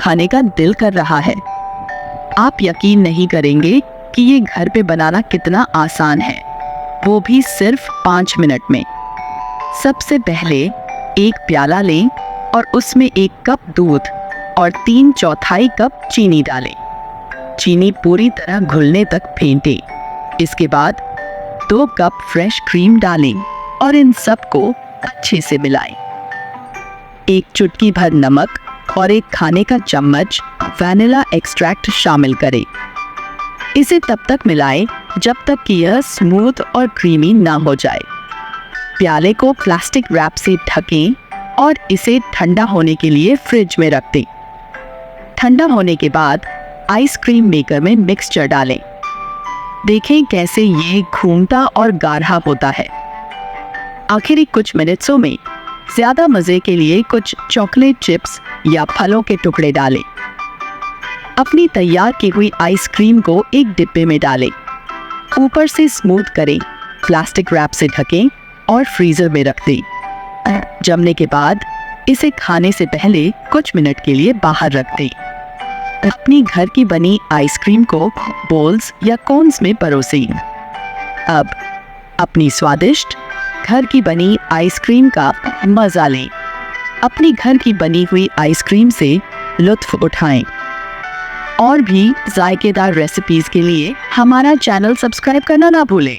खाने का दिल कर रहा है। आप यकीन नहीं करेंगे कि ये घर पे बनाना कितना आसान है, वो भी सिर्फ 5 मिनट में। सबसे पहले एक प्याला लें और उसमें 1 कप दूध और 3/4 कप चीनी डालें। चीनी पूरी तरह घुलने तक फेंटें। इसके बाद 2 कप फ्रेश क्रीम डालें और इन सब को अच्छे से मिलाएं। 1 चुटकी भर नमक और 1 खाने का चम्मच वैनिला एक्सट्रैक्ट शामिल करें। इसे तब तक मिलाएं जब तक कि यह स्मूथ और क्रीमी ना हो जाए। प्याले को प्लास्टिक रैप से ढकें और इसे ठंडा होने के लिए फ्रिज में रख दें। ठंडा होने के बाद आइसक्रीम मेकर में मिक्सचर डालें। देखें कैसे ये घूमता और गाढ़ा होता है। आखिरी कुछ मिनटों में ज़्यादा मज़े के लिए कुछ चॉकलेट चिप्स या फलों के टुकड़े डालें। अपनी तैयार की हुई आइसक्रीम को एक डिब्बे में डालें। ऊपर से स्मूथ करें, प्लास्टिक रैप से ढकें और फ्रीज़र में रख दें। जमने के बाद इसे खाने से पहले कुछ मिनट के लिए बाहर रख दें। अपनी घर की बनी आइसक्रीम को बोल्स या कोन्स में परोसें। अब अपनी स्वादिष्ट घर की बनी आइसक्रीम का मज़ा लें। अपनी घर की बनी हुई आइसक्रीम से लुत्फ़ उठाएं। और भी जायकेदार रेसिपीज़ के लिए हमारा चैनल सब्सक्राइब करना ना भूलें।